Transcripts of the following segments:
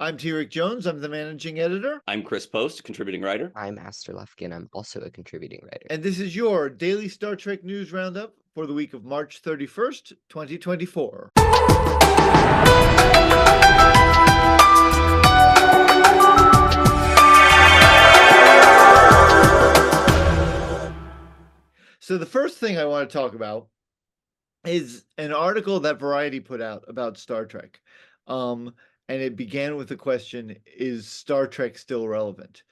I'm T. Rick Jones. I'm the managing editor. I'm Chris Post, contributing writer. I'm Aster Lefkin. I'm also a contributing writer. And this is your daily Star Trek news roundup for the week of March 31st, 2024. So the first thing I want to talk about is an article that Variety put out about Star Trek. And it began with the question, is Star Trek still relevant?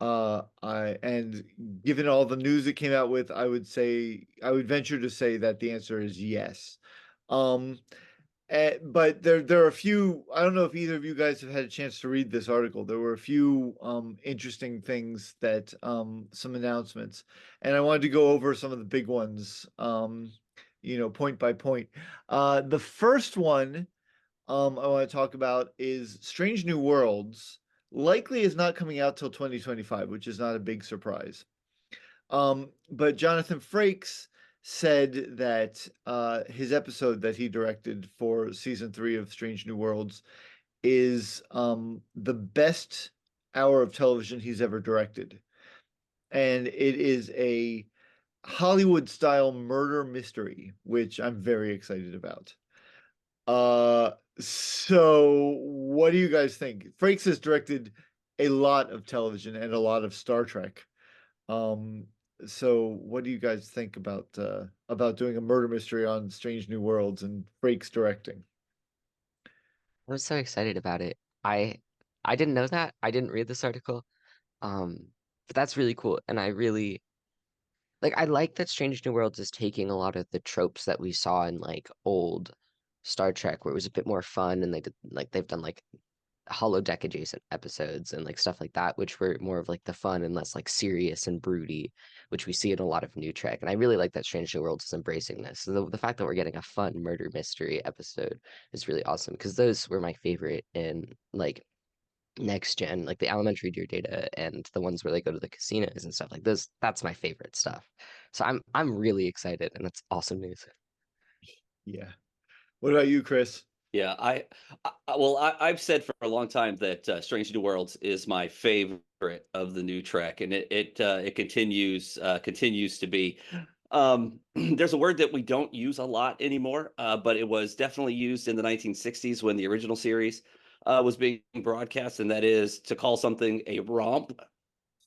And given all the news it came out with, I would venture to say that the answer is yes. But there are a few. I don't know if either of you guys have had a chance to read this article. There were a few interesting things that some announcements, and I wanted to go over some of the big ones. Point by point. The first one I want to talk about is Strange New Worlds. Likely is not coming out till 2025, which is not a big surprise. But Jonathan Frakes said that his episode that he directed for season 3 of Strange New Worlds is the best hour of television he's ever directed. And it is a Hollywood-style murder mystery, which I'm very excited about. So what do you guys think? Frakes has directed a lot of television and a lot of Star Trek. So what do you guys think about doing a murder mystery on Strange New Worlds and Frakes directing? I'm so excited about it. I didn't know that. I didn't read this article. But that's really cool. And I like that Strange New Worlds is taking a lot of the tropes that we saw in old Star Trek where it was a bit more fun and they've done holodeck adjacent episodes and stuff like that, which were more of the fun and less serious and broody, which we see in a lot of new Trek. And I really like that Strange New Worlds is embracing this. So the fact that we're getting a fun murder mystery episode is really awesome because those were my favorite in next gen, like the elementary Dear Data and the ones where they go to the casinos and stuff like those. That's my favorite stuff. So I'm really excited and that's awesome news. Yeah. What about you, Chris? Yeah, I've said for a long time that Strange New Worlds is my favorite of the new Trek, and it continues to be. There's a word that we don't use a lot anymore, but it was definitely used in the 1960s when the original series was being broadcast, and that is to call something a romp.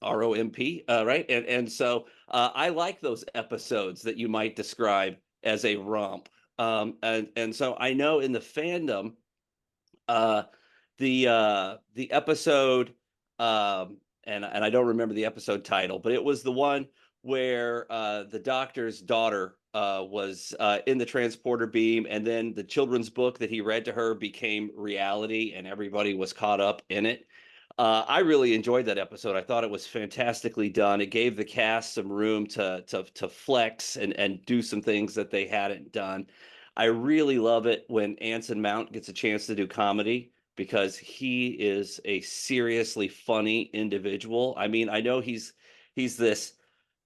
ROMP, right? And so I like those episodes that you might describe as a romp. And so I know in the fandom, uh, the episode, and I don't remember the episode title, but it was the one where the doctor's daughter was in the transporter beam, and then the children's book that he read to her became reality, and everybody was caught up in it. I really enjoyed that episode. I thought it was fantastically done. It gave the cast some room to flex and do some things that they hadn't done. I really love it when Anson Mount gets a chance to do comedy because he is a seriously funny individual. I mean, I know he's this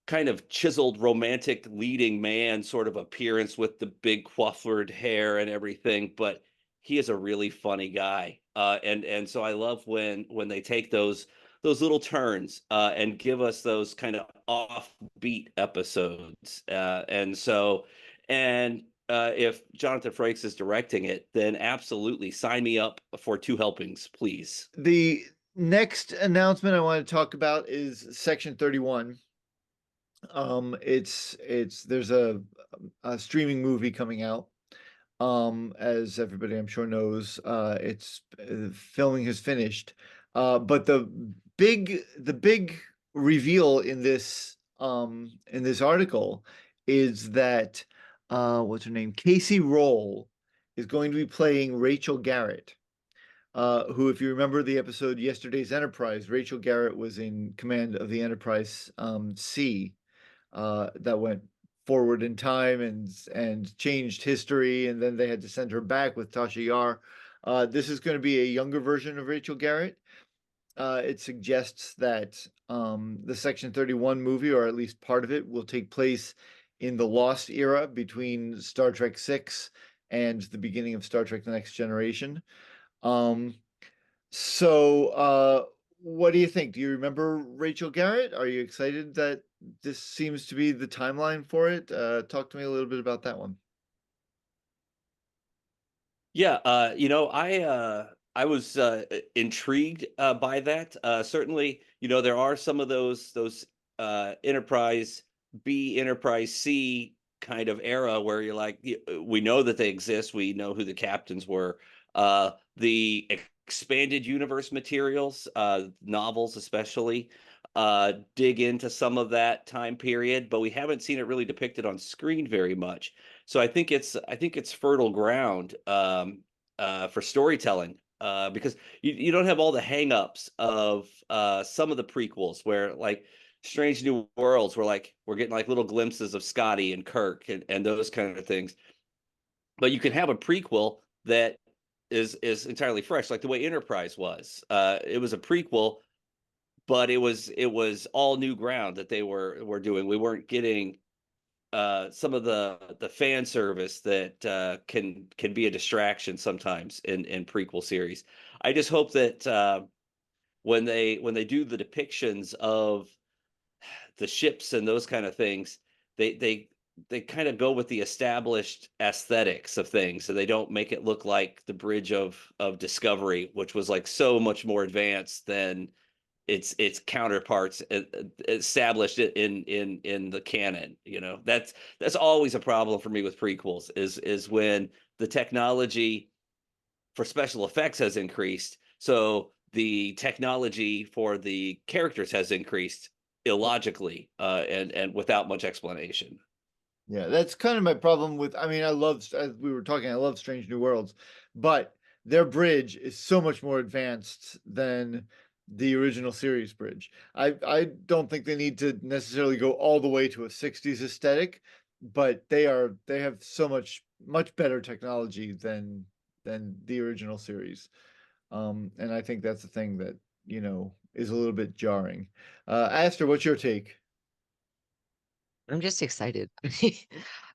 kind of chiseled romantic leading man sort of appearance with the big coiffured hair and everything, but he is a really funny guy. And so I love when they take those little turns and give us those kind of offbeat episodes. And if Jonathan Frakes is directing it, then absolutely sign me up for 2 helpings, please. The next announcement I want to talk about is Section 31. It's there's a streaming movie coming out. As everybody I'm sure knows, it's filming has finished. But the big reveal in this article is that what's her name? Casey Roll is going to be playing Rachel Garrett. Who, if you remember the episode Yesterday's Enterprise, Rachel Garrett was in command of the Enterprise C that went forward in time and changed history, and then they had to send her back with Tasha Yar. This is going to be a younger version of Rachel Garrett. It suggests that the Section 31 movie, or at least part of it, will take place in the Lost era between Star Trek 6 and the beginning of Star Trek The Next Generation. Um, So, what do you think? Do you remember Rachel Garrett? Are you excited that this seems to be the timeline for it? Talk to me a little bit about that one. Yeah, I was intrigued by that. Certainly, there are some of those Enterprise B, Enterprise C kind of era where you're like, we know that they exist, we know who the captains were. The expanded universe materials, novels especially, dig into some of that time period, but we haven't seen it really depicted on screen very much. So I think it's fertile ground for storytelling because you don't have all the hangups of some of the prequels where like Strange New Worlds, where like we're getting like little glimpses of Scotty and Kirk and those kind of things. But you can have a prequel that is entirely fresh, like the way Enterprise was. It was a prequel, but it was all new ground that they were doing. We weren't getting some of the fan service that can be a distraction sometimes in prequel series. I just hope that when they do the depictions of the ships and those kind of things, they kind of go with the established aesthetics of things, so they don't make it look like the bridge of Discovery, which was like so much more advanced than its counterparts established it in the canon. That's always a problem for me with prequels is when the technology for special effects has increased, so the technology for the characters has increased illogically and without much explanation. Yeah, that's kind of my problem with, I mean, as we were talking, I love Strange New Worlds, but their bridge is so much more advanced than the original series bridge. I don't think they need to necessarily go all the way to a 60s aesthetic, but they have so much better technology than the original series. And I think that's the thing that, is a little bit jarring. Aster, what's your take? I'm just excited. I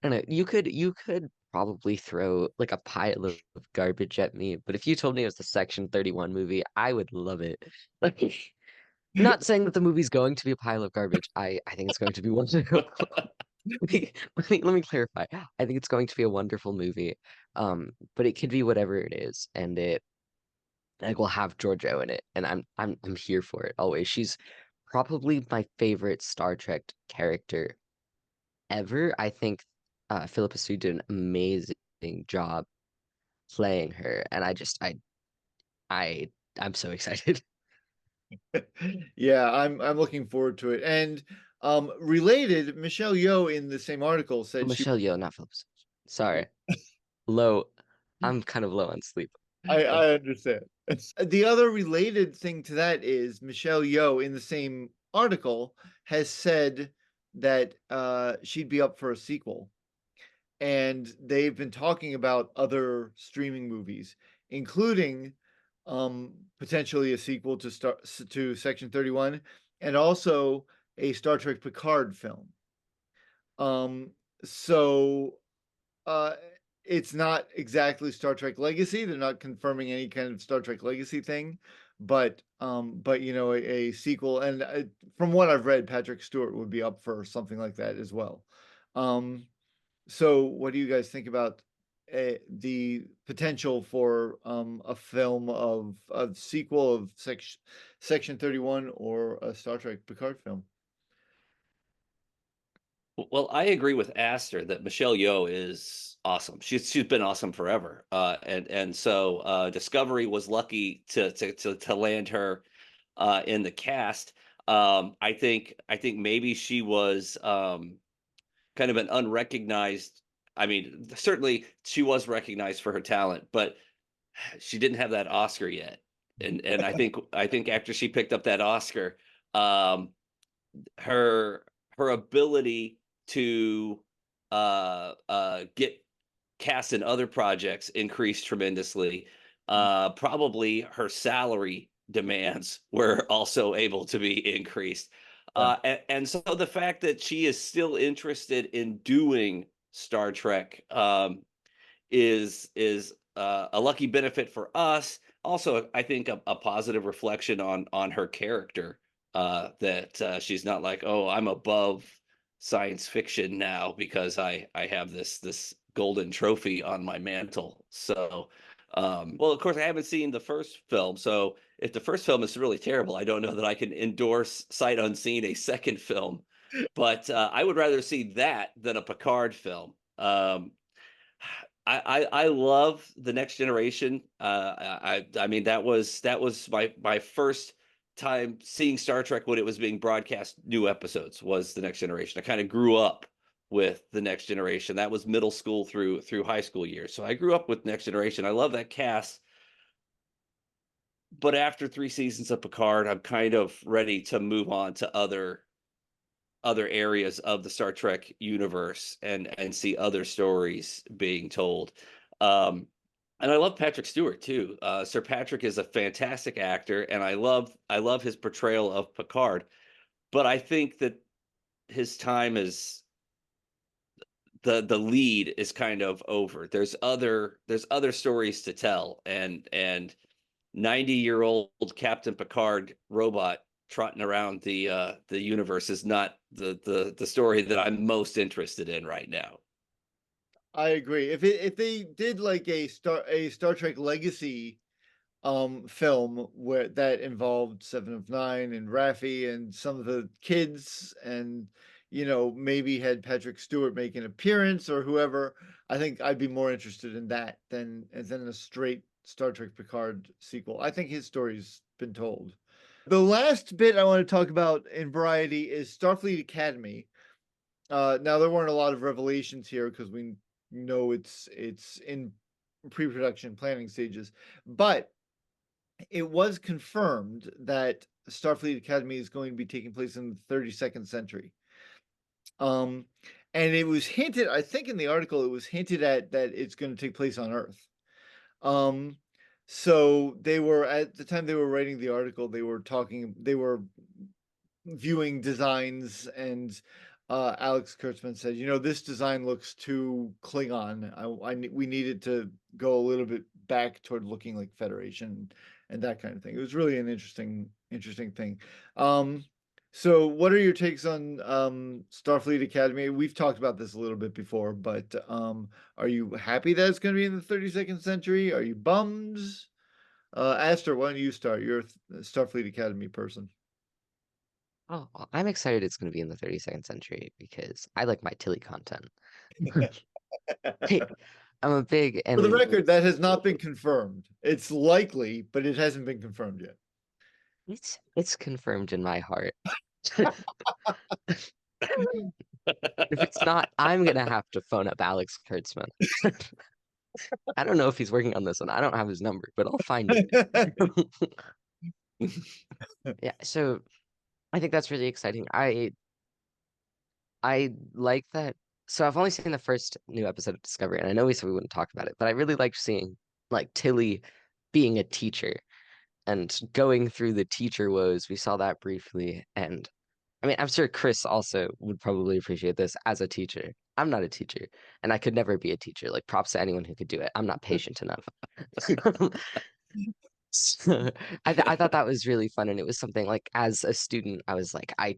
don't know. You could probably throw like a pile of garbage at me, but if you told me it was the Section 31 movie, I would love it. Like, not saying that the movie's going to be a pile of garbage. I think it's going to be wonderful. Let me clarify. I think it's going to be a wonderful movie. But it could be whatever it is, and it like will have Giorgio in it, and I'm here for it always. She's probably my favorite Star Trek character ever. I think Philippa Soo did an amazing job playing her, and I I'm so excited. Yeah, I'm looking forward to it. And related, Michelle Yeoh in the same article said she Michelle Yeoh, not Philippa Soo. Sorry, low. I'm kind of low on sleep. I understand. The other related thing to that is Michelle Yeoh in the same article has said that she'd be up for a sequel. And they've been talking about other streaming movies, including potentially a sequel to Section 31 and also a Star Trek Picard film. Um, so uh, it's not exactly Star Trek Legacy. They're not confirming any kind of Star Trek Legacy thing, but a sequel. And from what I've read, Patrick Stewart would be up for something like that as well. Um, so, what do you guys think about the potential for a film of a sequel of Section 31 or a Star Trek Picard film? Well, I agree with Aster that Michelle Yeoh is awesome. She's been awesome forever, and so Discovery was lucky to land her in the cast. I think maybe she was kind of an unrecognized. I mean, certainly she was recognized for her talent, but she didn't have that Oscar yet. And I think after she picked up that Oscar, um, her her ability to get cast in other projects increased tremendously. Probably her salary demands were also able to be increased. Yeah. And so the fact that she is still interested in doing Star Trek is a lucky benefit for us, also, I think a positive reflection on her character, that she's not like, oh, I'm above science fiction now because I have this golden trophy on my mantle. So, well, of course, I haven't seen the first film, so if the first film is really terrible, I don't know that I can endorse sight unseen a second film. But I would rather see that than a Picard film. I love the Next Generation. I mean that was my first time seeing Star Trek when it was being broadcast. New episodes was the Next Generation. I kind of grew up with the Next Generation. That was middle school through high school years. So I grew up with Next Generation. I love that cast. But after 3 seasons of Picard, I'm kind of ready to move on to other areas of the Star Trek universe and see other stories being told. Um, and I love Patrick Stewart too. Sir Patrick is a fantastic actor, and I love his portrayal of Picard. But I think that his time is the lead is kind of over. There's other stories to tell, and 90-year-old Captain Picard robot trotting around the universe is not the story that I'm most interested in right now. I agree. If they did like a Star Trek Legacy film where that involved Seven of Nine and Raffi and some of the kids, and maybe had Patrick Stewart make an appearance or whoever, I think I'd be more interested in that than a straight Star Trek Picard sequel. I think his story's been told. The last bit I want to talk about in Variety is Starfleet Academy. Now there weren't a lot of revelations here because we know it's in pre-production planning stages, but it was confirmed that Starfleet Academy is going to be taking place in the 32nd century. Um, and it was hinted, I think in the article, it was hinted at that it's going to take place on Earth. Um, so they were at the time they were writing the article, they were viewing designs, and Alex Kurtzman said, this design looks too Klingon. We needed to go a little bit back toward looking like Federation and that kind of thing. It was really an interesting thing. Um, so what are your takes on Starfleet Academy? We've talked about this a little bit before, but are you happy that it's going to be in the 32nd century? Are you bummed? Aster, why don't you start? You're a Starfleet Academy person. Oh, well, I'm excited it's going to be in the 32nd century because I like my Tilly content. Hey, I'm a big For the and record, that has not been confirmed. It's likely, but it hasn't been confirmed yet. it's confirmed in my heart. If it's not, I'm gonna have to phone up Alex Kurtzman. I don't know if he's working on this one. I don't have his number, but I'll find it. Yeah, so I think that's really exciting. I like that. So I've only seen the first new episode of Discovery, and I know we said we wouldn't talk about it, but I really liked seeing like Tilly being a teacher and going through the teacher woes. We saw that briefly, and I mean, I'm sure Chris also would probably appreciate this as a teacher. I'm not a teacher, and I could never be a teacher. Like, props to anyone who could do it. I'm not patient enough. So, I thought that was really fun, and it was something like as a student, I was like, I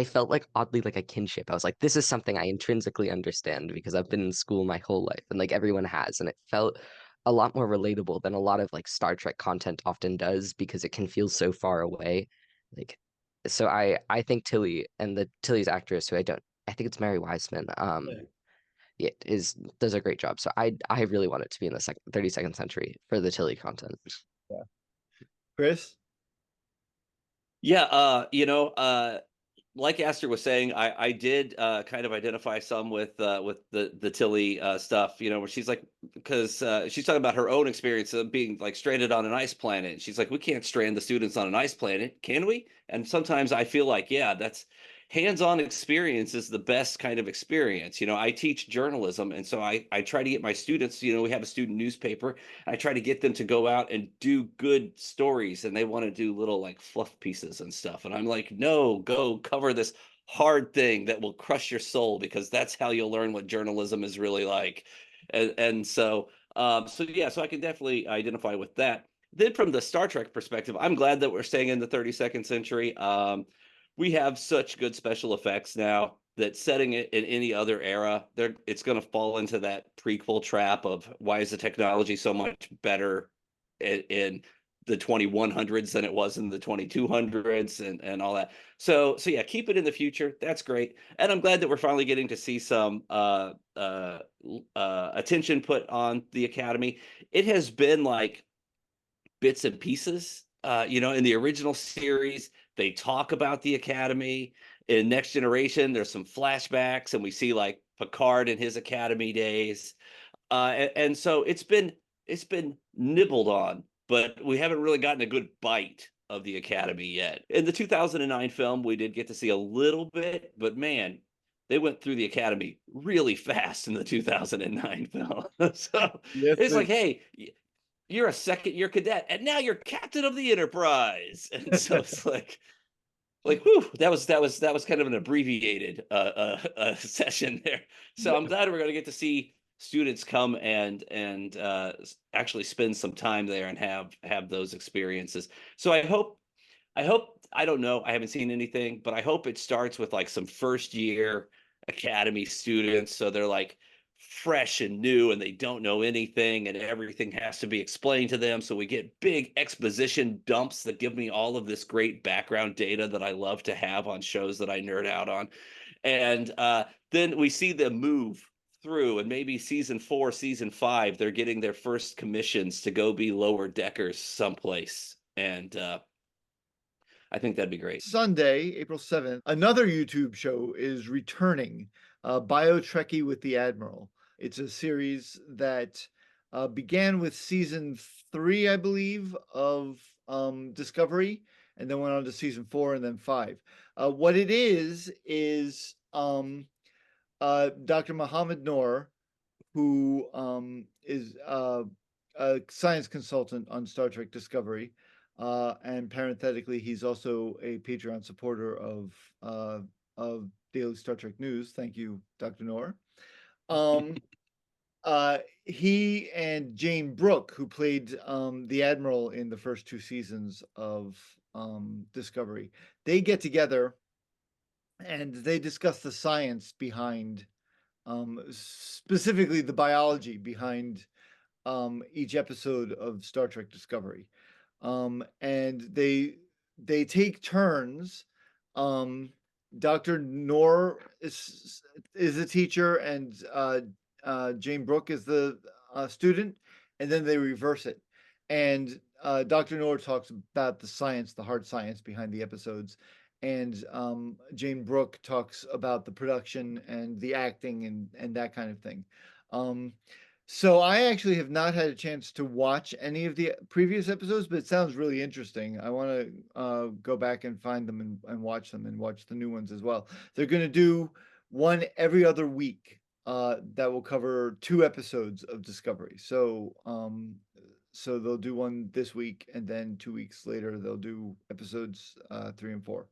felt like oddly like a kinship. I was like, this is something I intrinsically understand because I've been in school my whole life, and like everyone has, and it felt a lot more relatable than a lot of like Star Trek content often does because it can feel so far away. Like, so I think Tilly's actress, who I think it's Mary Wiseman, it is does a great job. So I really want it to be in the 32nd century for the Tilly content. Yeah. Chris? Yeah, like Aster was saying, I did kind of identify some with the Tilly stuff, where she's like, because she's talking about her own experience of being like stranded on an ice planet. And she's like, we can't strand the students on an ice planet, can we? And sometimes I feel like, yeah, that's hands-on experience is the best kind of experience. I teach journalism, and so I try to get my students, we have a student newspaper. I try to get them to go out and do good stories, and they want to do little like fluff pieces and stuff. And I'm like, no, go cover this hard thing that will crush your soul because that's how you'll learn what journalism is really like. And so So yeah, so I can definitely identify with that. Then from the Star Trek perspective, I'm glad that we're staying in the 32nd century. We have such good special effects now that setting it in any other era, it's going to fall into that prequel trap of why is the technology so much better in the 2100s than it was in the 2200s and all that. So yeah, keep it in the future. That's great. And I'm glad that we're finally getting to see some attention put on the Academy. It has been like bits and pieces. In the original series, they talk about the Academy. In Next Generation, there's some flashbacks, and we see like Picard in his Academy days. And so it's been nibbled on, but we haven't really gotten a good bite of the Academy yet. In the 2009 film, we did get to see a little bit, but man, they went through the Academy really fast in the 2009 film. So Yes, it's like, hey, you're a second year cadet, and now you're captain of the Enterprise. And so it's like whew, that was kind of an abbreviated session there. So I'm glad we're going to get to see students come and actually spend some time there and have those experiences. So I hope I don't know, I haven't seen anything, but I hope it starts with like some first year academy students, so they're like fresh and new and they don't know anything and everything has to be explained to them. So we get big exposition dumps that give me all of this great background data that I love to have on shows that I nerd out on. And then we see them move through, and maybe season 4, season 5, they're getting their first commissions to go be lower deckers someplace. And I think that'd be great. Sunday, April 7th, another YouTube show is returning, Bio Trekkie with the Admiral. It's a series that began with season 3, I believe, of Discovery, and then went on to season 4 and then 5. What it is Dr. Muhammad Noor, who is a science consultant on Star Trek Discovery. And parenthetically, he's also a Patreon supporter of Daily Star Trek News. Thank you, Dr. Noor. Um, he and Jane Brooke, who played the Admiral in the first 2 seasons of Discovery, they get together and they discuss the science behind, specifically the biology behind each episode of Star Trek Discovery. And they take turns. Um, Dr. Noor is a teacher, and Jane Brooke is the student, and then they reverse it. And Dr. Noor talks about the science, the hard science behind the episodes, and Jane Brooke talks about the production and the acting and that kind of thing. Um, so I actually have not had a chance to watch any of the previous episodes, but it sounds really interesting. I want to go back and find them and watch them and watch the new ones as well. They're going to do one every other week that will cover 2 episodes of Discovery. So they'll do one this week, and then 2 weeks later they'll do episodes 3 and 4.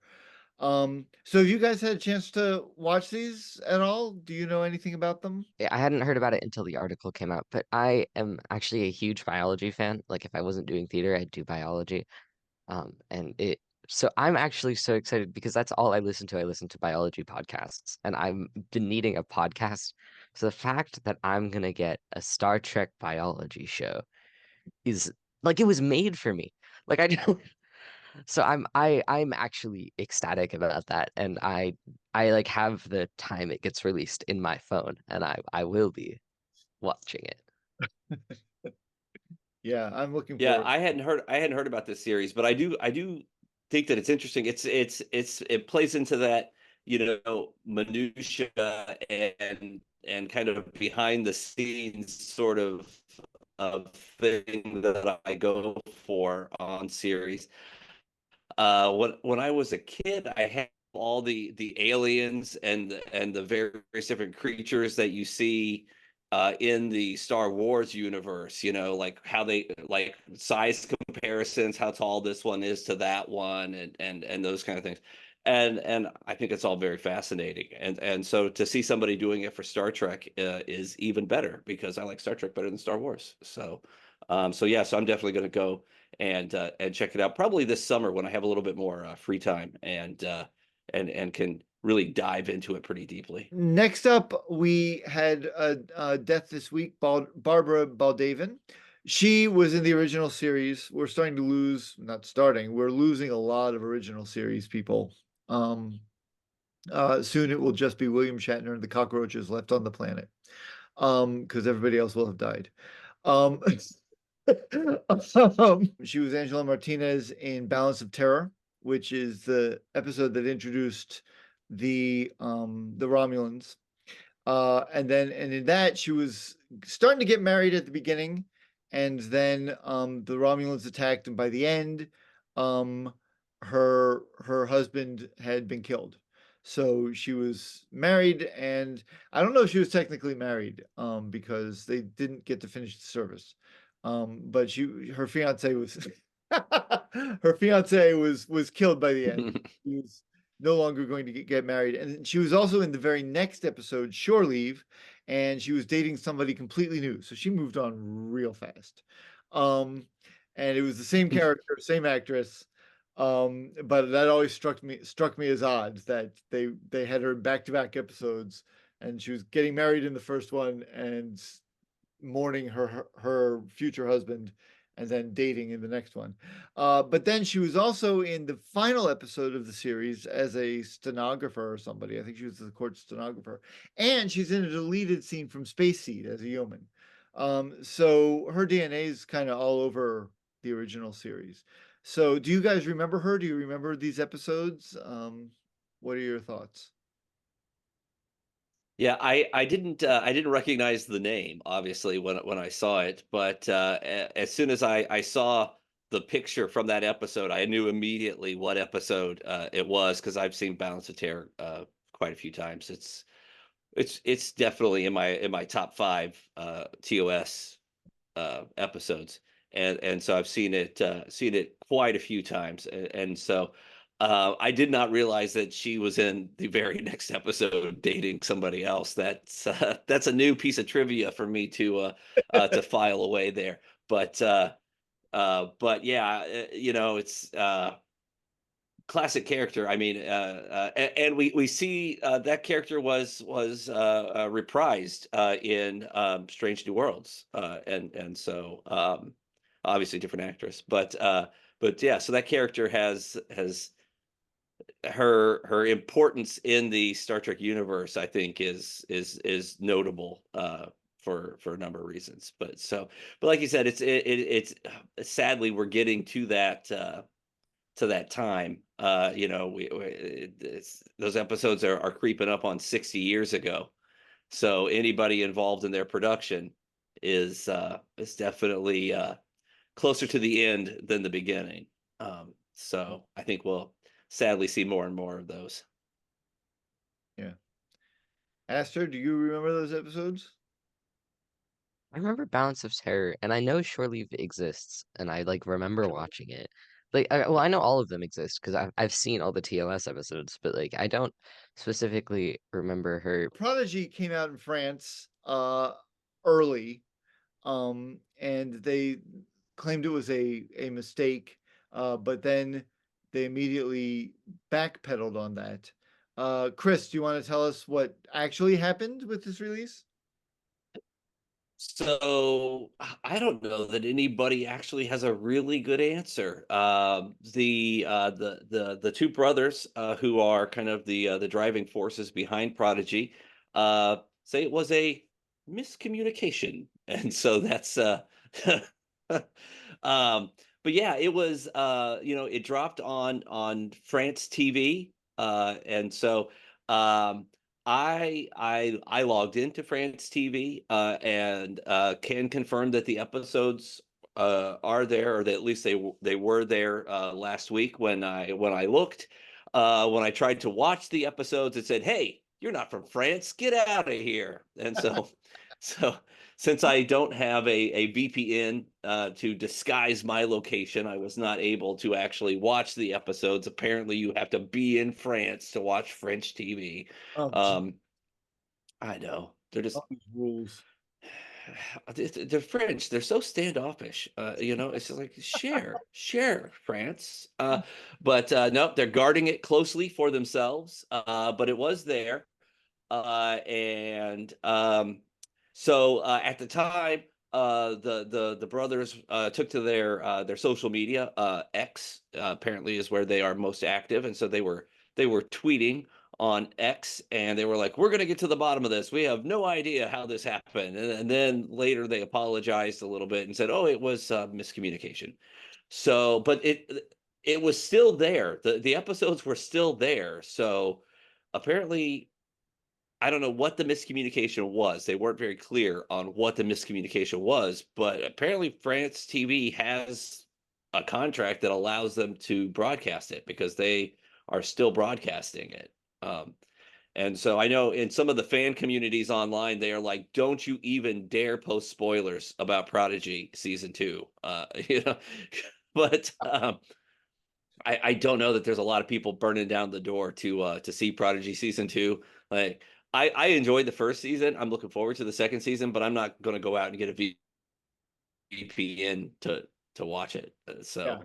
So have you guys had a chance to watch these at all? Do you know anything about them? I hadn't heard about it until the article came out, but I am actually a huge biology fan. Like if I wasn't doing theater, I'd do biology. And it so I'm actually so excited because that's all I listen to. I listen to biology podcasts, and I've been needing a podcast. So the fact that I'm gonna get a Star Trek biology show is like it was made for me. Like I don't so I'm actually ecstatic about that, and I like have the time it gets released in my phone, and I will be watching it. Yeah, I'm looking Yeah, forward. I hadn't heard about this series, but I do think that it's interesting. It plays into that, minutia and kind of behind the scenes sort of thing that I go for on series. When I was a kid, I had all the aliens and the various different creatures that you see in the Star Wars universe. Like how they like size comparisons, how tall this one is to that one, and those kind of things. and I think it's all very fascinating. And so to see somebody doing it for Star Trek is even better, because I like Star Trek better than Star Wars. So yeah, so I'm definitely going to go and check it out probably this summer when I have a little bit more free time and can really dive into it pretty deeply. Next up, we had a death this week, Barbara Baldavin. She was in the original series. We're starting to lose, not starting, we're losing a lot of original series people. Soon it will just be William Shatner and the cockroaches left on the planet, because everybody else will have died. Um, she was Angela Martinez in Balance of Terror, which is the episode that introduced the Romulans. And in that she was starting to get married at the beginning, and then the Romulans attacked, and by the end, um, her husband had been killed. So she was married, and I don't know if she was technically married, because they didn't get to finish the service. But her fiance was her fiance was killed by the end. He was no longer going to get married. And she was also in the very next episode, Shore Leave, and she was dating somebody completely new. So she moved on real fast. Um, and it was the same character, same actress. But that always struck me as odd that they had her back to back episodes, and she was getting married in the first one and mourning her future husband, and then dating in the next one. But then she was also in the final episode of the series as a stenographer or somebody. I think she was the court stenographer, and she's in a deleted scene from Space Seed as a yeoman. So her DNA is kind of all over the original series. So, do you guys remember her? Do you remember these episodes? What are your thoughts? Yeah, I didn't recognize the name, obviously, when I saw it, but as soon as I saw the picture from that episode, I knew immediately what episode it was, because I've seen Balance of Terror quite a few times. It's definitely in my top five TOS episodes, and so I've seen it quite a few times, and so I did not realize that she was in the very next episode dating somebody else. That's a new piece of trivia for me to file away there. But yeah, it's classic character. I mean, and we see that character was reprised in Strange New Worlds, and so obviously different actress, but yeah, so that character has her importance in the Star Trek universe. I think is notable for a number of reasons. But like you said, it's sadly we're getting to that time. Those episodes are creeping up on 60 years ago. So anybody involved in their production is definitely closer to the end than the beginning. So I think we'll sadly see more and more of those. Yeah. Aster, do you remember those episodes? I remember Balance of Terror, and I know Shore Leave exists, and I like remember watching it. Like, well, I know all of them exist because I've seen all the TLS episodes, but like I don't specifically remember her. Prodigy came out in France early, and they claimed it was a mistake, but then they immediately backpedaled on that. Chris, do you want to tell us what actually happened with this release? So I don't know that anybody actually has a really good answer. The two brothers who are kind of the driving forces behind Prodigy say it was a miscommunication, and so that's but yeah, it was it dropped on France TV, and so um I logged into France TV and can confirm that the episodes are there, or that at least they were there last week when I looked. When I tried to watch the episodes, it said, "Hey, you're not from France. Get out of here." And so since I don't have a VPN to disguise my location, I was not able to actually watch the episodes. Apparently, you have to be in France to watch French TV. Oh, Um, I know they're just all these rules. they're French. They're so standoffish. It's just like share France. But no, they're guarding it closely for themselves. But it was there. And so at the time, the brothers took to their social media. X apparently is where they are most active, and so they were tweeting on X, and they were like, "We're going to get to the bottom of this. We have no idea how this happened." And then later they apologized a little bit and said, "Oh, it was miscommunication." So, but it was still there. The episodes were still there. So apparently I don't know what the miscommunication was. They weren't very clear on what the miscommunication was, but apparently France TV has a contract that allows them to broadcast it because they are still broadcasting it. And so I know in some of the fan communities online, they are like, "Don't you even dare post spoilers about Prodigy season two." But I don't know that there's a lot of people burning down the door to see Prodigy season two. Like I enjoyed the first season. I'm looking forward to the second season, but I'm not going to go out and get a VPN to watch it. Yeah,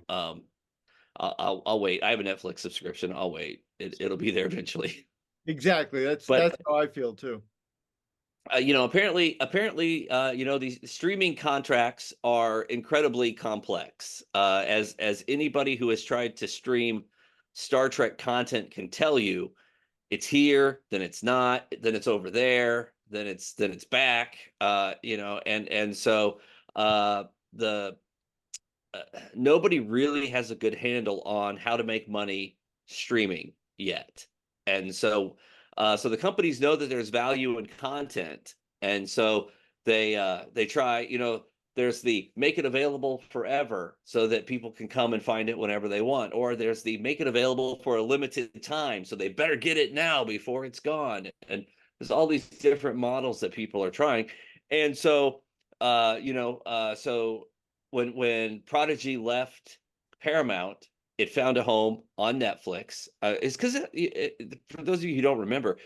I'll wait. I have a Netflix subscription. I'll wait. It'll be there eventually. exactly. That's But how I feel too. apparently, these streaming contracts are incredibly complex. As anybody who has tried to stream Star Trek content can tell you, it's here, then it's not, then it's over there, then it's back. And so the uh, nobody really has a good handle on how to make money streaming yet. And so the companies know that there's value in content, and so they try. There's the make it available forever so that people can come and find it whenever they want, or there's the make it available for a limited time, so they better get it now before it's gone. And there's all these different models that people are trying, and so when Prodigy left Paramount, it found a home on Netflix. It's because for those of you who don't remember,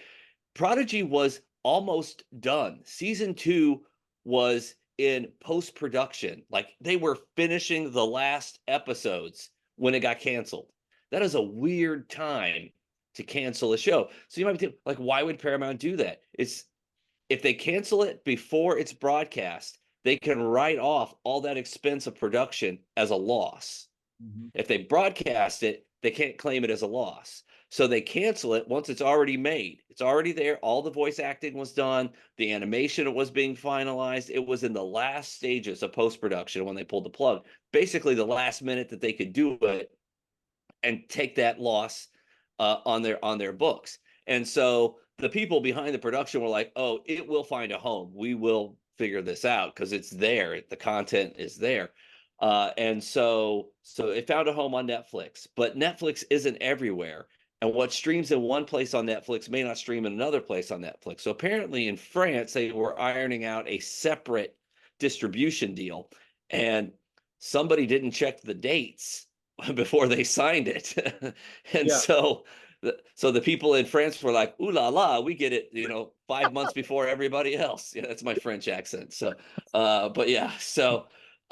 Prodigy was almost done. Season two was in post production, like they were finishing the last episodes when it got canceled. That is a weird time to cancel a show. So you might be thinking, like, why would Paramount do that? It's if they cancel it before it's broadcast, they can write off all that expense of production as a loss. Mhm. If they broadcast it, they can't claim it as a loss. So they cancel it once it's already made. It's already there. All the voice acting was done. The animation was being finalized. It was in the last stages of post production when they pulled the plug. Basically, the last minute that they could do it and take that loss on their books. And so the people behind the production were like, "Oh, it will find a home. We will figure this out because it's there. The content is there." And so it found a home on Netflix, but Netflix isn't everywhere. And what streams in one place on Netflix may not stream in another place on Netflix. So apparently in France, they were ironing out a separate distribution deal. And somebody didn't check the dates before they signed it. And Yeah, so the people in France were like, "Ooh la la, we get it, 5 months before everybody else." Yeah, that's my French accent. So but yeah,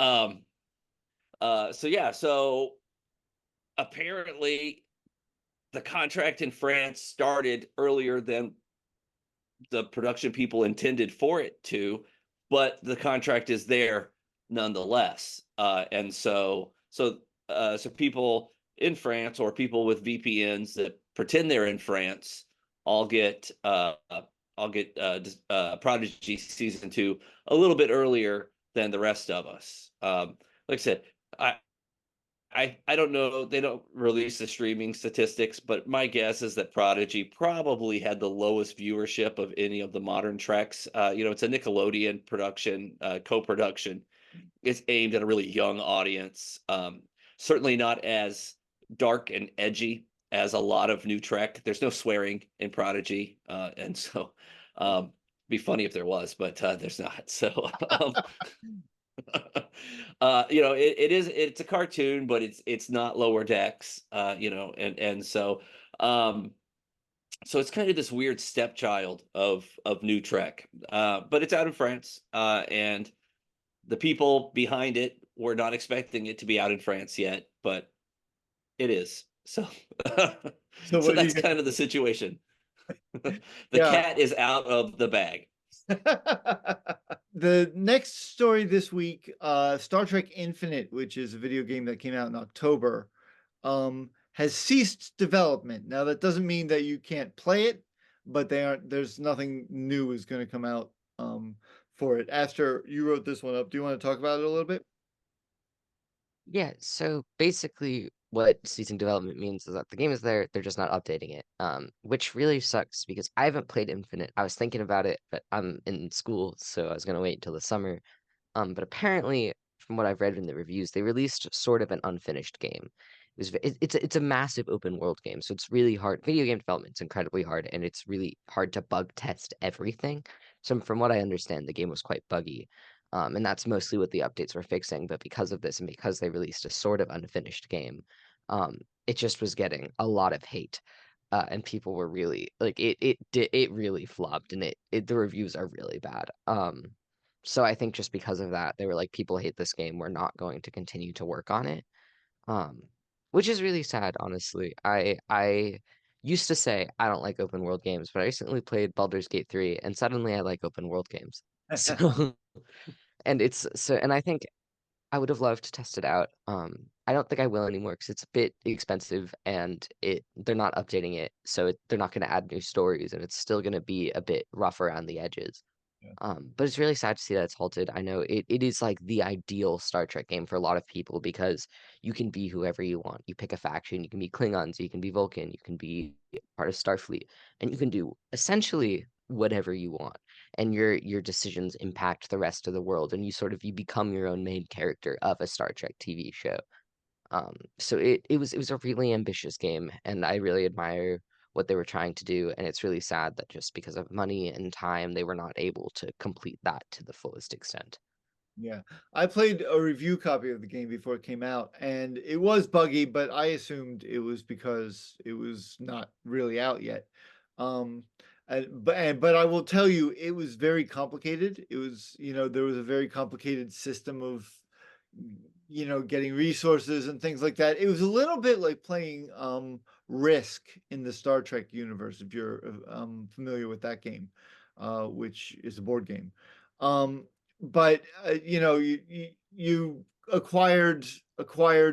um so apparently the contract in France started earlier than the production people intended for it to, but the contract is there nonetheless. And so people in France or people with VPNs that pretend they're in France all get Prodigy season two a little bit earlier than the rest of us. Like I said, I I don't know. They don't release the streaming statistics, but my guess is that Prodigy probably had the lowest viewership of any of the modern Treks. It's a Nickelodeon production, co-production. It's aimed at a really young audience. Certainly not as dark and edgy as a lot of new Trek. There's no swearing in Prodigy, and so, um, Be funny if there was, but there's not. So, it's a cartoon, but it's not Lower Decks, and so it's kind of this weird stepchild of New Trek, but it's out in France, and the people behind it were not expecting it to be out in France yet, but it is. So, So so what are you that's gonna kind of the do? situation. The Yeah. cat is out of the bag. The next story this week, Star Trek Infinite, which is a video game that came out in October, has ceased development. Now that doesn't mean that you can't play it, but there's nothing new is going to come out for it. Aster, you wrote this one up. Do you want to talk about it a little bit? Yeah, so basically what ceasing development means is that the game is there, they're just not updating it. Which really sucks because I haven't played Infinite. I was thinking about it, but I'm in school, so I was gonna wait until the summer. But apparently, from what I've read in the reviews, they released sort of an unfinished game. It's a massive open world game, so it's really hard. Video game development's incredibly hard, and it's really hard to bug test everything. So from what I understand, the game was quite buggy. And that's mostly what the updates were fixing. But because of this, and because they released a sort of unfinished game, um, it just was getting a lot of hate. And people were really like it really flopped, and the reviews are really bad. So I think just because of that, they were like, people hate this game. We're not going to continue to work on it. Um, which is really sad, honestly. I used to say I don't like open world games, but I recently played Baldur's Gate 3 and suddenly I like open world games. So and I think I would have loved to test it out. I don't think I will anymore because it's a bit expensive and they're not updating it, so they're not going to add new stories and it's still going to be a bit rough around the edges. Yeah. But it's really sad to see that it's halted. I know it is like the ideal Star Trek game for a lot of people because you can be whoever you want. You pick a faction, you can be Klingons, you can be Vulcan, you can be part of Starfleet, and you can do essentially whatever you want. And your decisions impact the rest of the world, and you become your own main character of a Star Trek TV show. So it was a really ambitious game, and I really admire what they were trying to do. And it's really sad that just because of money and time, they were not able to complete that to the fullest extent. Yeah, I played a review copy of the game before it came out, and it was buggy, but I assumed it was because it was not really out yet. Um, but I will tell you, it was very complicated. It was, there was a very complicated system of, getting resources and things like that. It was a little bit like playing Risk in the Star Trek universe, if you're familiar with that game, which is a board game. Um, but you acquired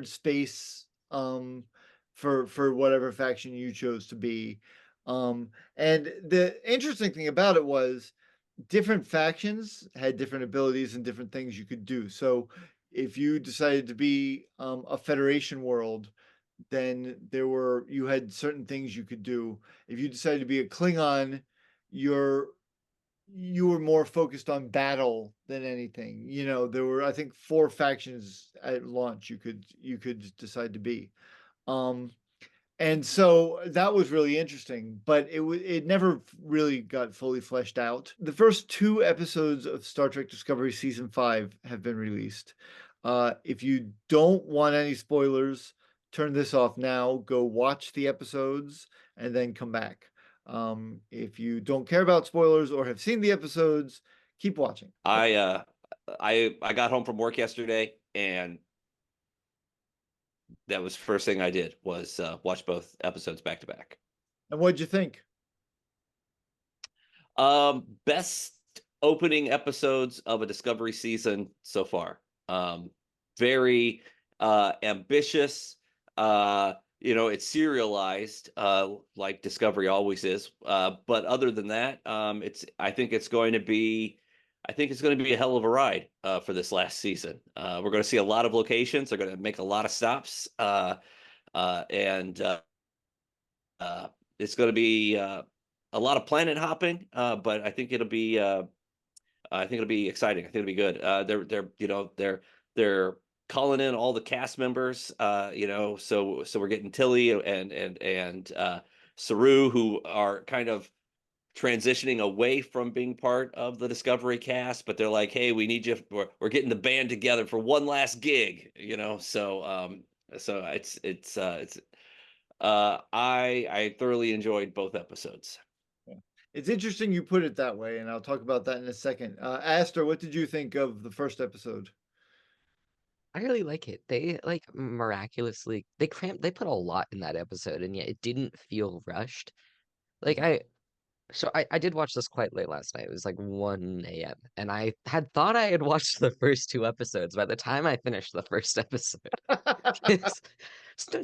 space for whatever faction you chose to be. And the interesting thing about it was different factions had different abilities and different things you could do. So if you decided to be a Federation world, then you had certain things you could do. If you decided to be a Klingon, you're you were more focused on battle than anything. There were, I think, four factions at launch you could decide to be. Um, and so that was really interesting, but it never really got fully fleshed out. The first two episodes of Star Trek Discovery season 5 have been released. If you don't want any spoilers, turn this off now, go watch the episodes, and then come back. If you don't care about spoilers or have seen the episodes, keep watching. I got home from work yesterday, and that was the first thing I did was watch both episodes back to back. And what'd you think? Best opening episodes of a Discovery season so far. Very ambitious. It's serialized, like Discovery always is. But other than that, I think it's going to be a hell of a ride for this last season. We're going to see a lot of locations. They're going to make a lot of stops, and it's going to be a lot of planet hopping. But I think it'll be exciting. I think it'll be good. They're calling in all the cast members. So we're getting Tilly and Saru, who are kind of transitioning away from being part of the Discovery cast, but they're like, "Hey, we need you. We're getting the band together for one last gig," you know. So it's I thoroughly enjoyed both episodes. Yeah. It's interesting you put it that way, and I'll talk about that in a second. Aster, what did you think of the first episode? I really like it. They like miraculously they put a lot in that episode, and yet it didn't feel rushed. Like I did watch this quite late last night. It was like 1 a.m. and I had thought I had watched the first two episodes by the time I finished the first episode. It's,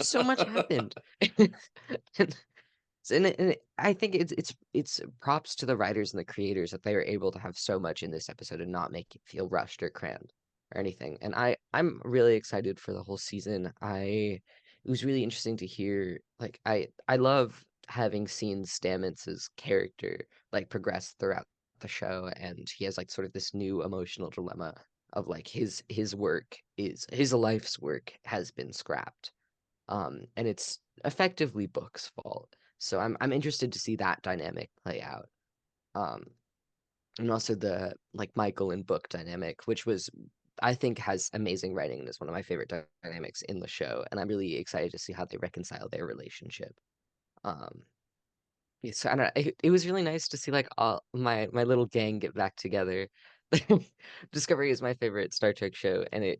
so much happened. And I think it's props to the writers and the creators that they are able to have so much in this episode and not make it feel rushed or crammed or anything. And I'm really excited for the whole season. It was really interesting to hear, like, I love having seen Stamets's character like progress throughout the show, and he has like sort of this new emotional dilemma of like his life's work has been scrapped. And it's effectively Book's fault. So I'm interested to see that dynamic play out. Um, and also the like Michael and Book dynamic, which was I think has amazing writing and is one of my favorite dynamics in the show. And I'm really excited to see how they reconcile their relationship. Um, yeah, so I don't know, it was really nice to see like all my little gang get back together. Discovery is my favorite Star Trek show, and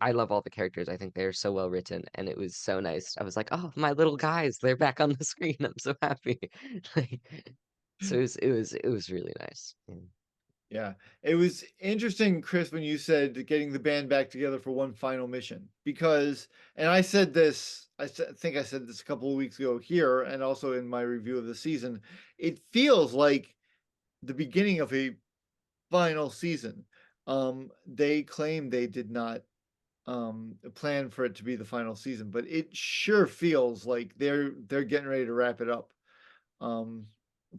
I love all the characters. I think they're so well written, and it was so nice. I was like, oh, my little guys, they're back on the screen. I'm so happy. Like, so it was really nice. Yeah. Yeah, it was interesting, Chris, when you said getting the band back together for one final mission, because, and I said this, think I said this a couple of weeks ago here, and also in my review of the season, it feels like the beginning of a final season. They claim they did not plan for it to be the final season, but it sure feels like they're getting ready to wrap it up. Um,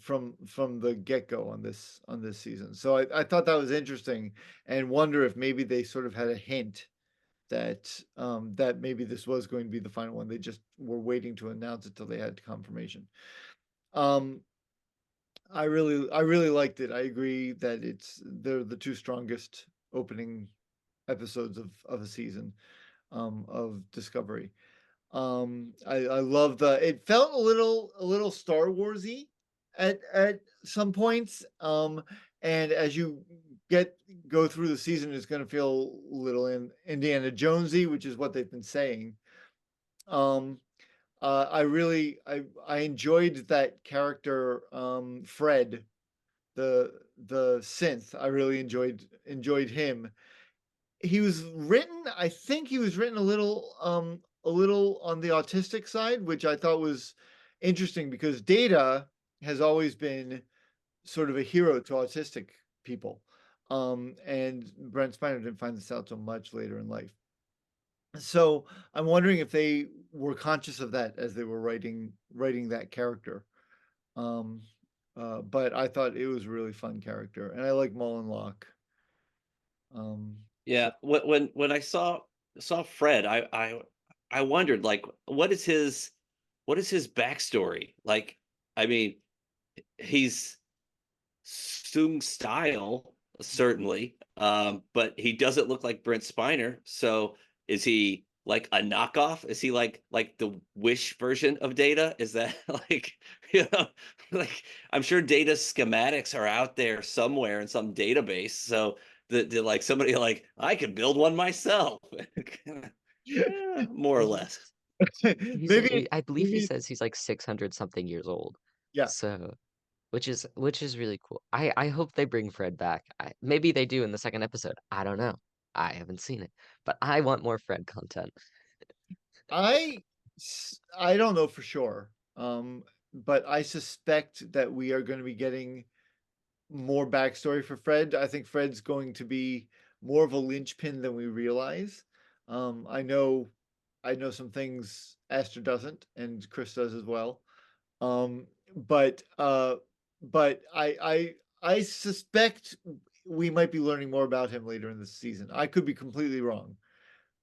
from the get-go on this season. So I thought that was interesting and wonder if maybe they sort of had a hint that that maybe this was going to be the final one. They just were waiting to announce it till they had confirmation. Um, I really liked it. I agree that they're the two strongest opening episodes of a season of Discovery. I love it felt a little Star Warsy at some points. And as you go through the season, it's going to feel a little Indiana Jonesy, which is what they've been saying. Um, I enjoyed that character, Fred, the synth. I really enjoyed him. He was written, I think he was written a little on the autistic side, which I thought was interesting because Data has always been sort of a hero to autistic people. And Brent Spiner didn't find this out so much later in life. So I'm wondering if they were conscious of that as they were writing that character. Um, but I thought it was a really fun character, and I like Mullen Locke. So Yeah, when I saw Fred, I wondered like what is his backstory? Like, I mean, he's Sung style, certainly. But he doesn't look like Brent Spiner. So is he like a knockoff? Is he like the Wish version of Data? Is that like you know like I'm sure Data schematics are out there somewhere in some database. So the like somebody like I could build one myself. More or less. maybe I believe he maybe says he's like 600 something years old. yeah. So which is really cool. I hope they bring Fred back. Maybe they do in the second episode. I don't know. I haven't seen it, but I want more Fred content. I I don't know for sure. But I suspect that we are going to be getting more backstory for Fred. I think Fred's going to be more of a linchpin than we realize. I know some things Aster doesn't, and Chris does as well. Um, but uh, but I suspect we might be learning more about him later in the season. I could be completely wrong,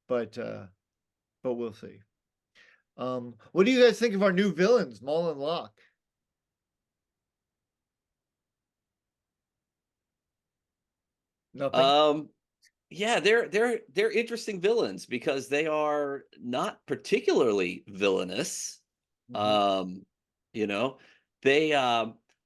but we'll see. What do you guys think of our new villains, Maul and Locke? Nothing? Um, yeah, they're interesting villains because they are not particularly villainous. Mhm. Um, you know, they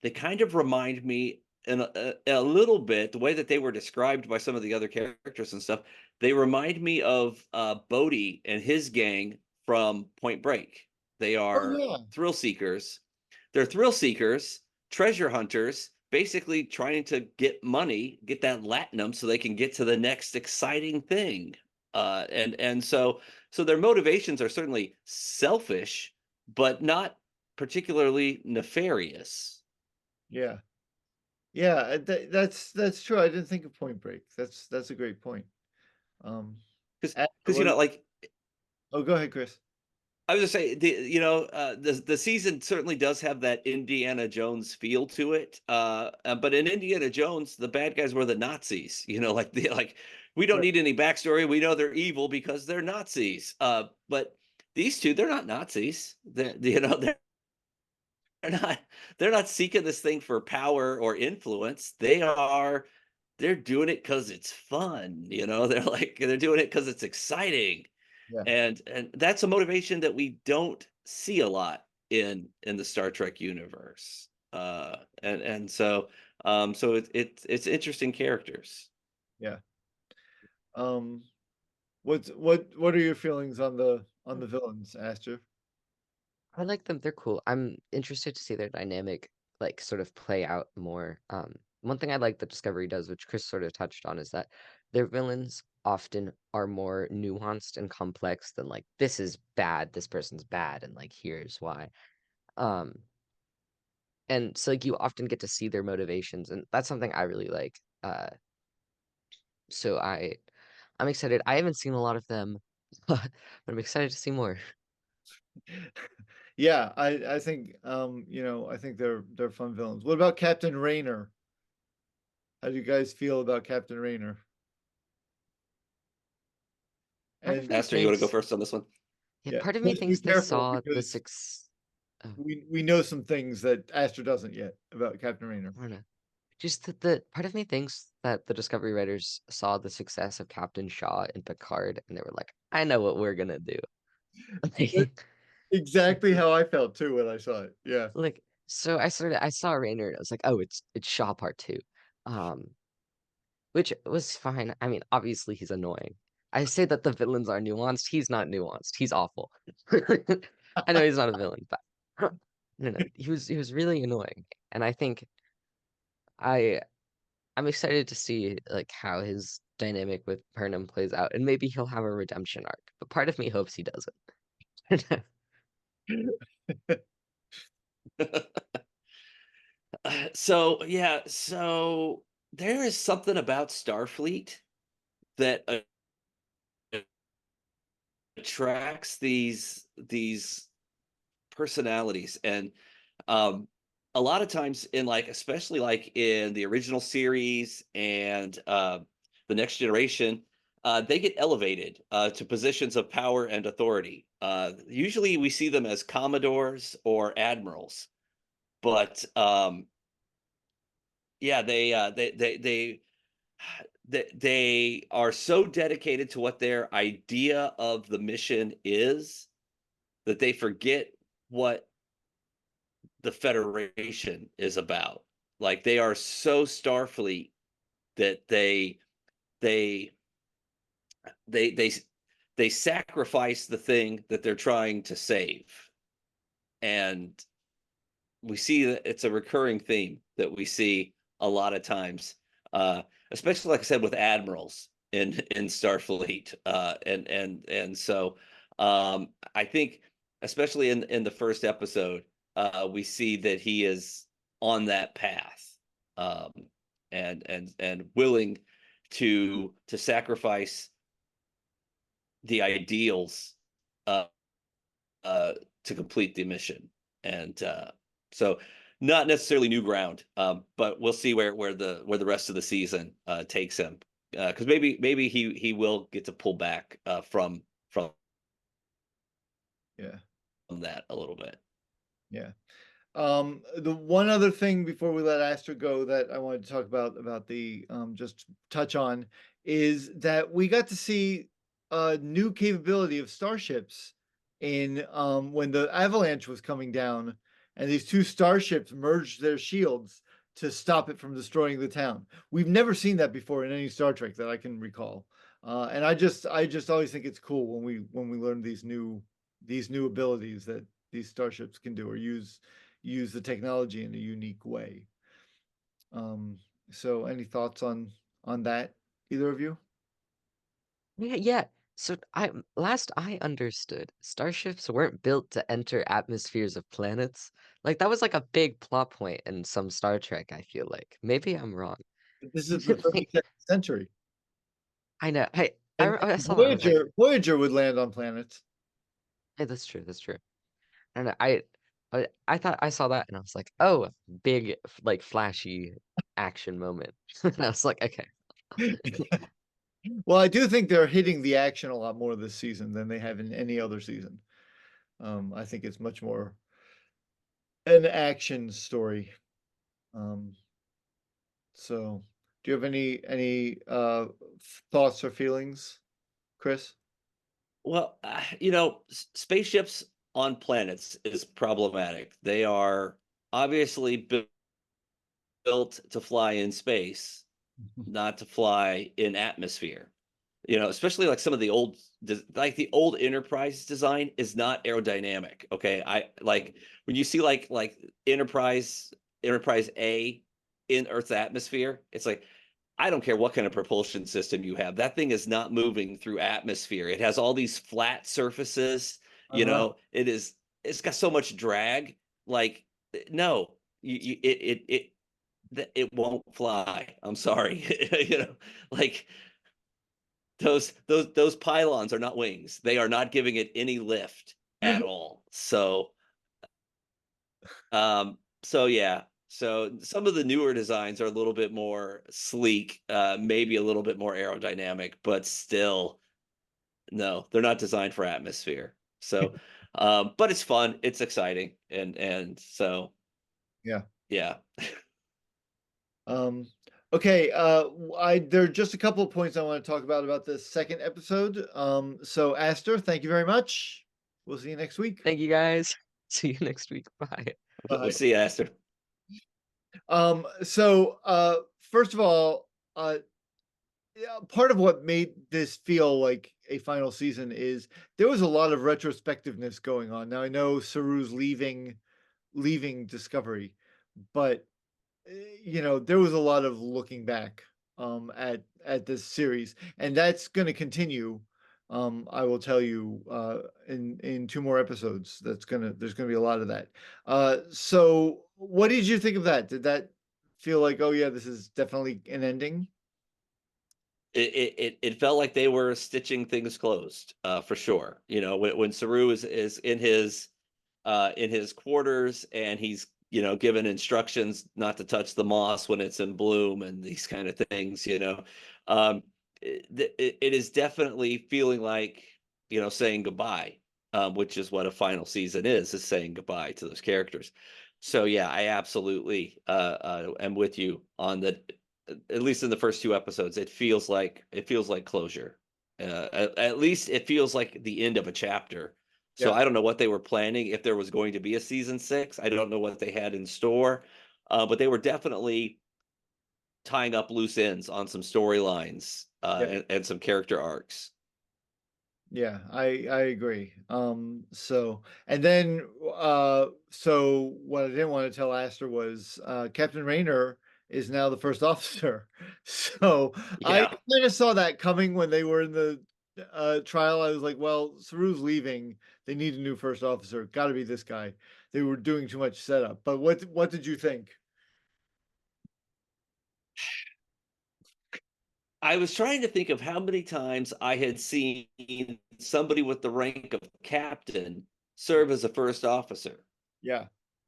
they kind of remind me in a little bit the way that they were described by some of the other characters and stuff. They remind me of Bodhi and his gang from Point Break. They Oh, are yeah. thrill seekers. They're thrill seekers, treasure hunters, basically trying to get money, get that latinum so they can get to the next exciting thing. And so their motivations are certainly selfish, but not particularly nefarious. Yeah. Yeah, that's true. I didn't think of Point Break. That's a great point. Um, Because Aster, because you what know, like oh, go ahead, Chris. I was just saying, the season certainly does have that Indiana Jones feel to it. But in Indiana Jones, the bad guys were the Nazis. Like we don't Right. need any backstory. We know they're evil because they're Nazis. But these two, they're not Nazis. They're not seeking this thing for power or influence. They're doing it because it's fun. They're doing it because it's exciting, Yeah. and that's a motivation that we don't see a lot in the Star Trek universe. And so it's interesting characters. Yeah. Um, what are your feelings on the villains, Aster? I like them. They're cool. I'm interested to see their dynamic like sort of play out more. One thing I like that Discovery does, which Chris sort of touched on, is that their villains often are more nuanced and complex than like this is bad, this person's bad, and like here's why. Um, and so like you often get to see their motivations, and that's something I really like. So I'm excited. I haven't seen a lot of them, but I'm excited to see more. Yeah, I think I think they're fun villains. What about Captain Rayner? How do you guys feel about Captain Rayner? Part of And me Aster, you want to go thinks, first on this one? yeah, yeah, part of me just be thinks they careful saw the because six. Oh, we know some things that Aster doesn't yet about Captain Rayner. I don't know. Just that the part of me thinks that the Discovery writers saw the success of Captain Shaw and Picard, and they were like, "I know what we're gonna do." That's Like, exactly how I felt too when I saw it. Yeah. so I saw Raynor, and I was like, "Oh, it's Shaw part two," um, which was fine. I mean, obviously he's annoying. I say that the villains are nuanced. He's not nuanced. He's awful. I know he's not a villain, but no, no, he was really annoying, and I think I I'm excited to see like how his dynamic with Burnham plays out, and maybe he'll have a redemption arc. But part of me hopes he doesn't. So there is something about Starfleet that attracts these personalities. And um a lot of times in, like, especially like in the original series and the Next Generation, they get elevated to positions of power and authority. Usually we see them as commodores or admirals, but yeah, they are so dedicated to what their idea of the mission is that they forget what the Federation is about. Like, they are so Starfleet that they they they they sacrifice the thing that they're trying to save. And we see that it's a recurring theme that we see a lot of times, uh, especially, like I said, with admirals in Starfleet, and so I think, especially in the first episode, we see that he is on that path, um, and willing to sacrifice the ideals uh, uh, to complete the mission. And so not necessarily new ground, but we'll see where the rest of the season takes him. Because maybe he will get to pull back from Yeah. that a little bit. Yeah. The one other thing before we let Aster go that I wanted to talk about the just touch on is that we got to see a new capability of starships in when the avalanche was coming down and these two starships merged their shields to stop it from destroying the town. We've never seen that before in any Star Trek that I can recall. And I just always think it's cool when we learn these new abilities that these starships can do or use the technology in a unique way. Um, so any thoughts on that, either of you? Yeah, yeah. So last I understood, starships weren't built to enter atmospheres of planets. Like that was like a big plot point in some Star Trek, I feel like. Maybe I'm wrong. This is the 32nd century, I know. Hey, and I saw that. I was like, Voyager would land on planets. hey, that's true. That's true. And I thought I saw that and I was like, oh, big like flashy action moment. And I was like, okay. Well, I do think they're hitting the action a lot more this season than they have in any other season. I think it's much more an action story. Um, so do you have any thoughts or feelings, Chris? Well, spaceships on planets is problematic. They are obviously built to fly in space, not to fly in atmosphere. Especially like some of the old, like the old Enterprise design is not aerodynamic. Okay, I like when you see like Enterprise A in Earth's atmosphere. It's like I don't care what kind of propulsion system you have. That thing is not moving through atmosphere. It has all these flat surfaces. Uh-huh. It's got so much drag. Like no, it won't fly. I'm sorry. Like those pylons are not wings. They are not giving it any lift at all. So yeah. So some of the newer designs are a little bit more sleek, maybe a little bit more aerodynamic, but still, no, they're not designed for atmosphere. So, but it's fun, it's exciting, and so Yeah. yeah. Um, okay, I there are just a couple of points I want to talk about the second episode. So Aster, thank you very much. We'll see you next week. Thank you guys. See you next week. Bye. We'll Bye. see you, Aster. First of all, yeah, part of what made this feel like a final season is there was a lot of retrospectiveness going on. Now I know Saru's leaving Discovery, but there was a lot of looking back at this series, and that's going to continue. I will tell you in two more episodes. There's gonna be a lot of that. So what did you think of that? Did that feel like, oh yeah, this is definitely an ending? It felt like they were stitching things closed, for sure. When Saru is in his quarters and he's given instructions not to touch the moss when it's in bloom and these kind of things. It is definitely feeling like saying goodbye, which is what a final season is saying goodbye to those characters. So yeah, I absolutely am with you on that. At least in the first two episodes, it feels like closure. At least it feels like the end of a chapter. So Yeah, I don't know what they were planning, if there was going to be a season six. I don't know what they had in store, but they were definitely tying up loose ends on some storylines, yeah. and some character arcs. Yeah, I agree. And then so what I didn't want to tell Aster was Captain Rayner is now the first officer. So I Yeah. kind of saw that coming when they were in the trial. I was like, well, Saru's leaving. They need a new first officer. Got to be this guy. They were doing too much setup. But what did you think? I was trying to think of how many times I had seen somebody with the rank of captain serve as a first officer. Yeah.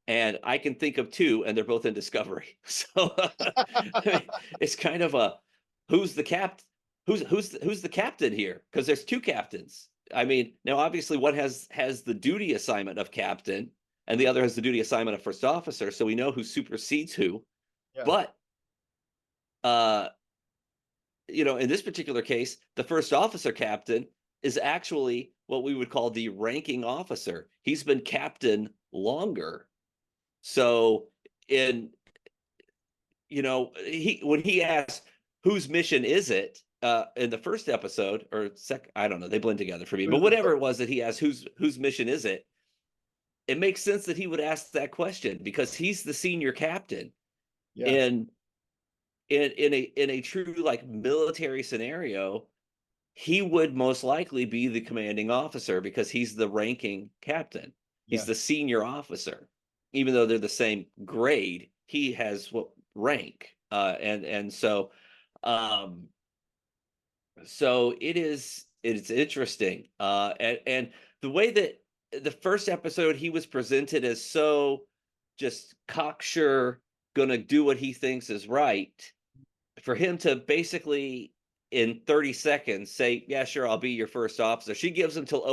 And I can think of two, and they're both in Discovery. So I mean, it's kind of a who's the cap, who's the captain here? Because there's two captains. I mean, now obviously one has the duty assignment of captain, and the other has the duty assignment of first officer. So we know who supersedes who. Yeah. But in this particular case, the first officer captain is actually what we would call the ranking officer. He's been captain longer. So in when he asks whose mission is it in the first episode or second, I don't know, they blend together for me, but whatever it was that he asked, whose mission is it? It makes sense that he would ask that question because he's the senior captain. Yes. And in a true like military scenario, he would most likely be the commanding officer because he's the ranking captain. He's Yeah. the senior officer. Even though they're the same grade, he has what rank. And so it's interesting. And the way that the first episode he was presented as so just cocksure, gonna do what he thinks is right, for him to basically in 30 seconds say, yeah, sure, I'll be your first officer. She gives him till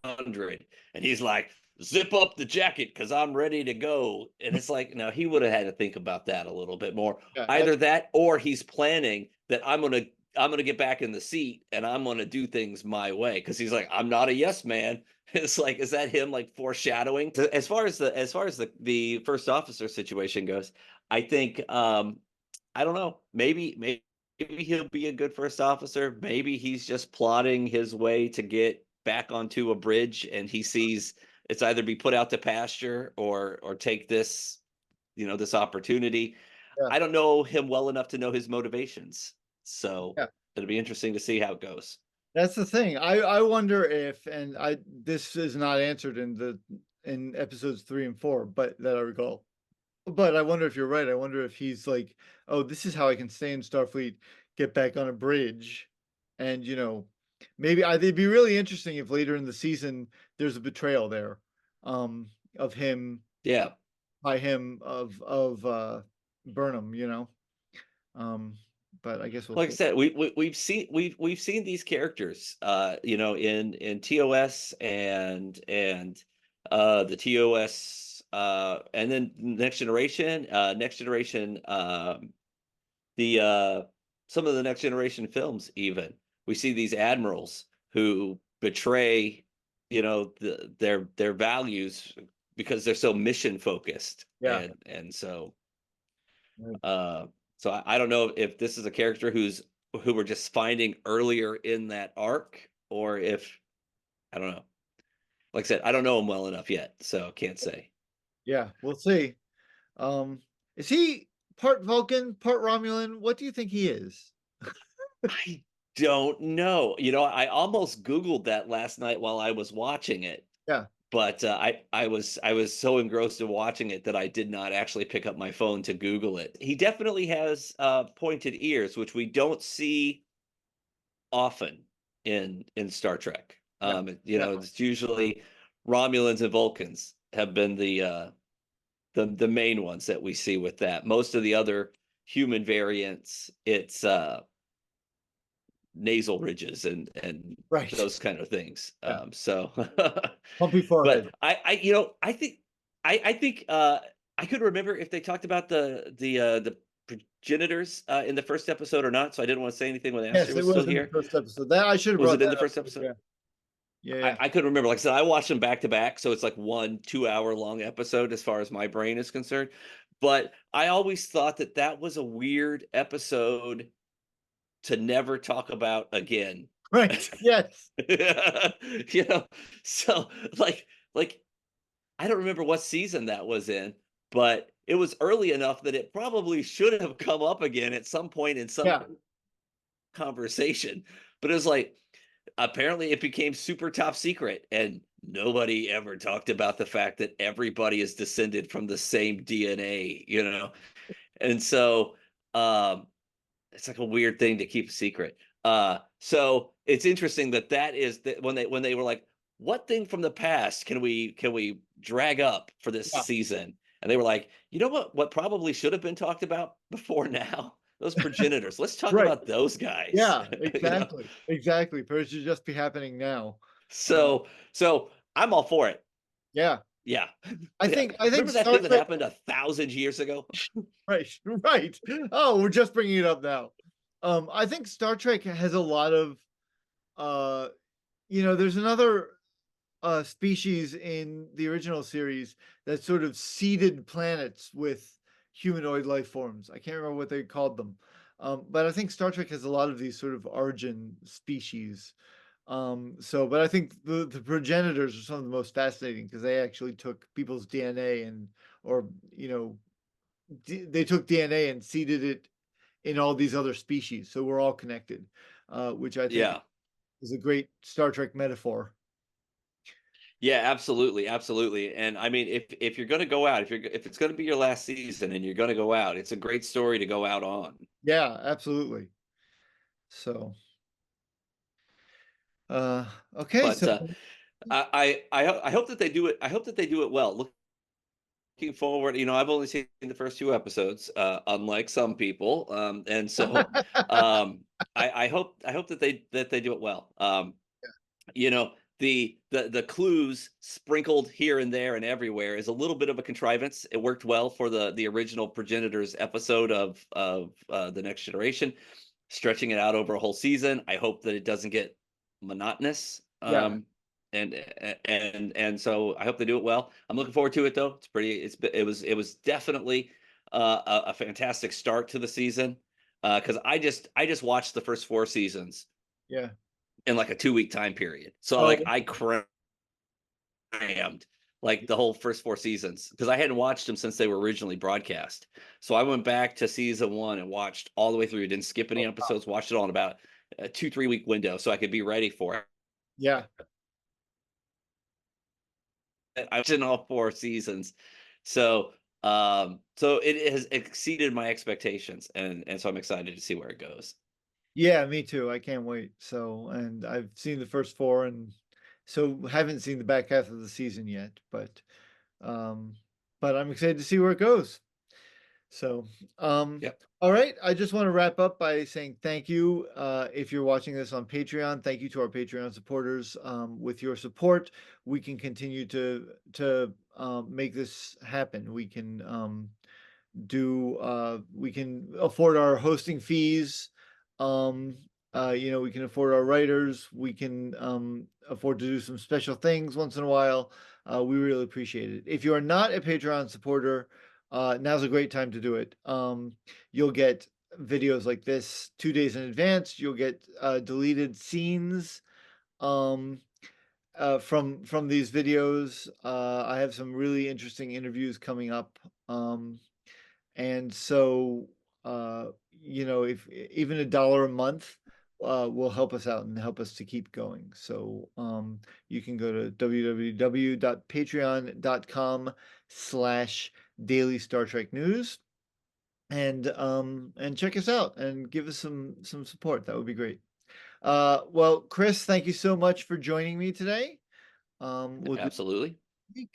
0800 and he's like, zip up the jacket because I'm ready to go. And it's like, no, he would have had to think about that a little bit more. Yeah, Either that or he's planning that I'm gonna get back in the seat and I'm gonna do things my way because he's like, I'm not a yes man. It's like, is that him like foreshadowing? As far as the first officer situation goes, I think I don't know. Maybe he'll be a good first officer. Maybe he's just plotting his way to get back onto a bridge, and he sees it's either be put out to pasture or take this, this opportunity. yeah, I don't know him well enough to know his motivations, so yeah. it'll be interesting to see how it goes. That's the thing. I wonder if, and this is not answered in episodes 3 and 4, but that I recall. But I wonder if you're right. I wonder if he's like, oh, this is how I can stay in Starfleet, get back on a bridge, and maybe it'd be really interesting if later in the season there's a betrayal there, of him Yeah. by him of Burnham, but I guess we'll Like I see. said, we've seen these characters, in TOS and the TOS, and then Next Generation, the some of the Next Generation films. Even we see these admirals who betray, their values because they're so mission focused, Yeah. and so. Right. So I don't know if this is a character who we're just finding earlier in that arc, or if I don't know. Like I said, I don't know him well enough yet, so can't say. Yeah, we'll see. Um, is he part Vulcan, part Romulan? What do you think he is? I don't know. I almost Googled that last night while I was watching it, Yeah, but I was so engrossed in watching it that I did not actually pick up my phone to Google it. He definitely has pointed ears, which we don't see often in Star Trek. yeah, yeah, It's usually Romulans and Vulcans have been the main ones that we see with that. Most of the other human variants, it's nasal ridges and right. those kind of things. Yeah, So, bumpy but forehead. I think I could remember if they talked about the progenitors in the first episode or not. So I didn't want to say anything when Yes, Aster it was still was in the here. first episode. That I should have Was brought it in that the up. first episode? Yeah, yeah, yeah. I couldn't remember. Like I said, I watched them back to back, so it's like 1 2 hour long episode as far as my brain is concerned. But I always thought that was a weird episode to never talk about again. Right. Yes. you know, so like I don't remember what season that was in, but it was early enough that it probably should have come up again at some point in some Yeah. conversation. But it was like apparently it became super top secret and nobody ever talked about the fact that everybody is descended from the same DNA. And so it's like a weird thing to keep a secret. So it's interesting that is that when they were like, what thing from the past can we drag up for this Yeah. season? And they were like, you know what probably should have been talked about before now? Those progenitors. Let's talk Right. about those guys. Yeah, You know? exactly. Exactly. But it should just be happening now. So I'm all for it. Yeah. Yeah. I Yeah. think Remember that Star thing that Trek. happened 1,000 years ago? Right, right. Oh, we're just bringing it up now. I think Star Trek has a lot of, uh, there's another species in the original series that sort of seeded planets with humanoid life forms. I can't remember what they called them. But I think Star Trek has a lot of these sort of origin species. But I think the progenitors are some of the most fascinating because they actually took people's DNA or, they took DNA and seeded it in all these other species. So we're all connected, which I think Yeah. is a great Star Trek metaphor. Yeah, absolutely, absolutely. And I mean, if you're going to go out, if it's going to be your last season and you're going to go out, it's a great story to go out on. Yeah, absolutely. So, okay, But so I hope that they do it. I hope that they do it well. Looking forward, I've only seen the first two episodes, unlike some people, and so I hope that they do it well. You know, the clues sprinkled here and there and everywhere is a little bit of a contrivance. It worked well for the original Progenitors episode of the Next Generation, stretching it out over a whole season. I hope that it doesn't get monotonous. yeah, And so I hope they do it well. I'm looking forward to it though. It was definitely a fantastic start to the season because I just watched the first four seasons yeah. in like a 2 week time period. So Oh, like I crammed like the whole first four seasons because I hadn't watched them since they were originally broadcast. So I went back to season one and watched all the way through. Didn't skip any episodes. Watched it all in about a 2-3 week window so I could be ready for yeah, it. I watched in all four seasons. So it has exceeded my expectations and so I'm excited to see where it goes. yeah. Me too. I can't wait. So, and I've seen the first four, and so haven't seen the back half of the season yet. Um, but I'm excited to see where it goes. So, Yep. all right. I just want to wrap up by saying thank you. If you're watching this on Patreon, thank you to our Patreon supporters. With your support, we can continue to make this happen. We can afford our hosting fees. Um, we can afford our writers. We can afford to do some special things once in a while. We really appreciate it. If you are not a Patreon supporter, now's a great time to do it. You'll get videos like this 2 days in advance. You'll get deleted scenes um, from these videos. I have some really interesting interviews coming up. And so, if even $1 a month will help us out and help us to keep going. So you can go to www.patreon.com/daily Star Trek news and check us out and give us some support. That would be great. Well, Chris, thank you so much for joining me today. We'll do it Absolutely. next week.